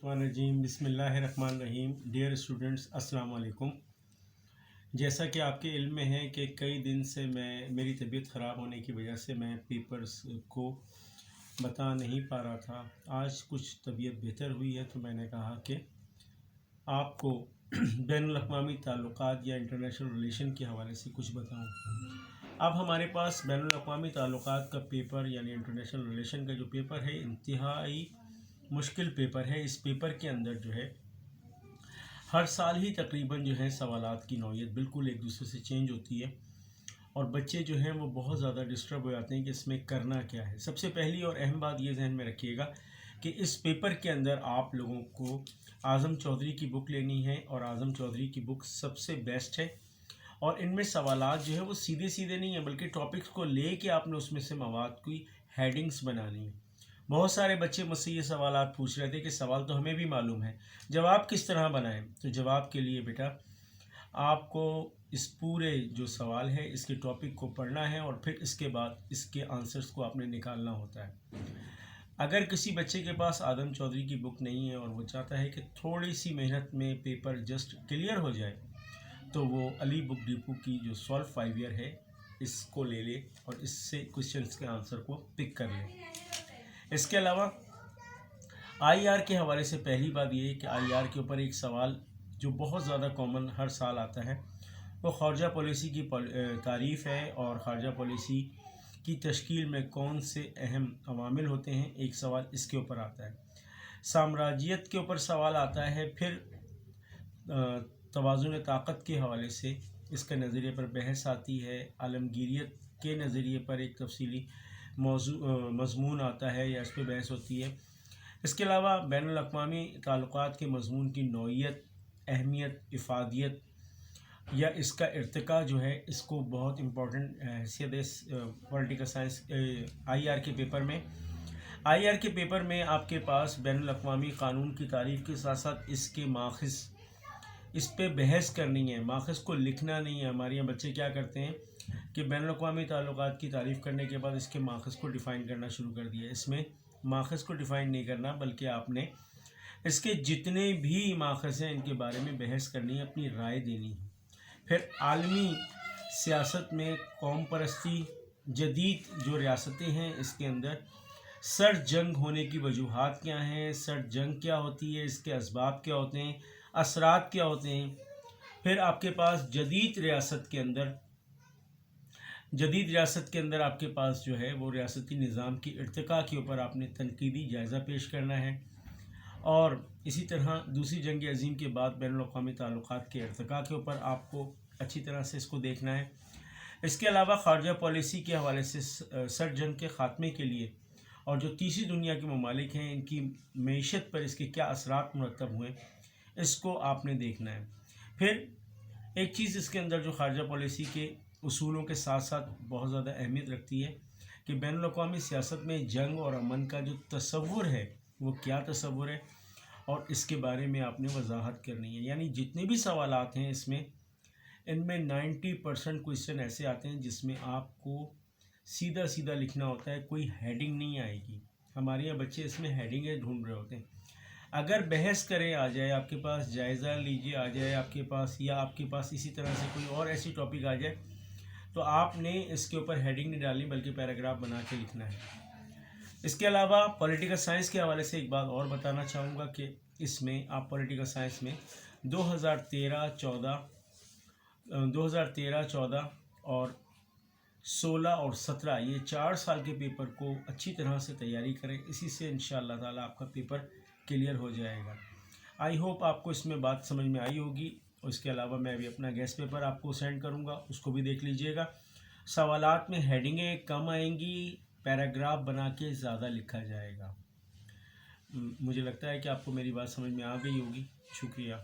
रजीम बिस्मिल्लाहिर्रहमानिर्रहीम। Dear students, अस्सलाम वालेकुम। जैसा कि आपके इल्म में है कि कई दिन से मेरी तबीयत ख़राब होने की वजह से मैं पेपर्स को बता नहीं पा रहा था। आज कुछ तबीयत बेहतर हुई है तो मैंने कहा कि आपको बैनुल-अक़वामी ताल्लुकात या इंटरनेशनल रिलेशन के हवाले से कुछ बताऊं। अब हमारे पास बैनुल-अक़वामी ताल्लुकात का पेपर यानी इंटरनेशनल रिलेशन का जो पेपर है इंतहाई मुश्किल पेपर है। इस पेपर के अंदर जो है हर साल ही तकरीबन जो है सवालात की नौइयत बिल्कुल एक दूसरे से चेंज होती है और बच्चे जो हैं वो बहुत ज़्यादा डिस्टर्ब हो जाते हैं कि इसमें करना क्या है। सबसे पहली और अहम बात ये जहन में रखिएगा कि इस पेपर के अंदर आप लोगों को आज़म चौधरी की बुक लेनी है और आज़म चौधरी की बुक सबसे बेस्ट है और इनमें सवालात जो है वो सीधे सीधे नहीं है बल्कि टॉपिक्स को ले के आपने उसमें से मवाद की हेडिंग्स बनानी है। बहुत सारे बच्चे मुझसे ये सवालात पूछ रहे थे कि सवाल तो हमें भी मालूम है, जवाब किस तरह बनाएं। तो जवाब के लिए बेटा आपको इस पूरे जो सवाल है इसके टॉपिक को पढ़ना है और फिर इसके बाद इसके आंसर्स को आपने निकालना होता है। अगर किसी बच्चे के पास आज़म चौधरी की बुक नहीं है और वो चाहता है कि थोड़ी सी मेहनत में पेपर जस्ट क्लियर हो जाए तो वो अली बुक डिपो की जो सॉल्व 5 ईयर है इसको ले ले और इससे क्वेश्चंस के आंसर को पिक कर ले। इसके अलावा आईआर के हवाले से पहली बात ये है कि आईआर के ऊपर एक सवाल जो बहुत ज़्यादा कॉमन हर साल आता है वो ख़ारजा पॉलिसी की तारीफ़ है और ख़ारजा पॉलिसी की तश्कील में कौन से अहम अवामिल होते हैं, एक सवाल इसके ऊपर आता है। साम्राज्यत के ऊपर सवाल आता है, फिर तवाज़ुन ताकत के हवाले से इसके नज़रिए पर बहस आती है, आलमगीरियत के नज़रिए पर एक तफसीली मज़मून आता है या इस पर बहस होती है। इसके अलावा बैनुल-अक़वामी ताल्लुकात के मज़मून की नौइयत, अहमियत, इफ़ादियत या इसका इर्तिका जो है इसको बहुत इम्पोर्टेंट हैसियत है पॉलिटिकल साइंस आईआर के पेपर में। आईआर के पेपर में आपके पास बैनुल-अक़वामी क़ानून की तारीफ़ के साथ साथ इसके माख़ज़, इस पे बहस करनी है, माख़ज़ को लिखना नहीं है। हमारे यहाँ बच्चे क्या करते हैं कि बैनुल-अक़वामी ताल्लुकात की तारीफ़ करने के बाद इसके माख़ज़ को डिफ़ाइन करना शुरू कर दिया। इसमें माख़ज़ को डिफ़ाइन नहीं करना बल्कि आपने इसके जितने भी माख़ज़ हैं इनके बारे में बहस करनी है, अपनी राय देनी है। फिर आलमी सियासत में कौम परस्ती, जदीद जो रियासतें हैं इसके अंदर सर्द जंग होने की वजूहात क्या हैं, सर्द जंग क्या होती है, इसके असबाब क्या होते हैं, असरात क्या होते हैं। फिर आपके पास जदीद रियासत के अंदर आपके पास जो है वो रियासती निज़ाम की इर्तिका के ऊपर आपने तनकीदी जायज़ा पेश करना है और इसी तरह दूसरी जंग अज़ीम के बाद बैनुल-अक़वामी ताल्लुकात के इर्तिका के ऊपर आपको अच्छी तरह से इसको देखना है। इसके अलावा ख़ारजा पॉलिसी के हवाले से सर्द जंग के ख़ात्मे के लिए और जो तीसरी दुनिया के ममालिक हैं इनकी मईशत पर इसके क्या असरात मुरतब हुए इसको आपने देखना है। फिर एक चीज़ इसके अंदर जो ख़ारजा पॉलिसी के उसूलों के साथ साथ बहुत ज़्यादा अहमियत रखती है कि बैनुल-अक़वामी सियासत में जंग और अमन का जो तसव्वुर है वो क्या तसव्वुर है और इसके बारे में आपने वजाहत करनी है। यानी जितने भी सवालात हैं इसमें इनमें 90% क्वेश्चन ऐसे आते हैं जिसमें आपको सीधा सीधा लिखना होता है, कोई हेडिंग नहीं आएगी। हमारे यहाँ बच्चे इसमें हेडिंगें ढूंढ रहे होते हैं। अगर बहस करें आ जाए आपके पास, जायज़ा लीजिए आ जाए आपके पास, या आपके पास इसी तरह से कोई और ऐसी टॉपिक आ जाए तो आपने इसके ऊपर हेडिंग नहीं डालनी बल्कि पैराग्राफ बना के लिखना है। इसके अलावा पॉलिटिकल साइंस के हवाले से एक बात और बताना चाहूँगा कि इसमें आप पॉलिटिकल साइंस में 2013-14 और 16 और 17 ये 4 साल के पेपर को अच्छी तरह से तैयारी करें। इसी से इंशाअल्लाह ताला आपका पेपर क्लियर हो जाएगा। आई होप आपको इसमें बात समझ में आई होगी। और इसके अलावा मैं भी अपना गेस्ट पेपर आपको सेंड करूंगा, उसको भी देख लीजिएगा। सवालात में हेडिंगें कम आएंगी, पैराग्राफ बना के ज़्यादा लिखा जाएगा। मुझे लगता है कि आपको मेरी बात समझ में आ गई होगी। शुक्रिया।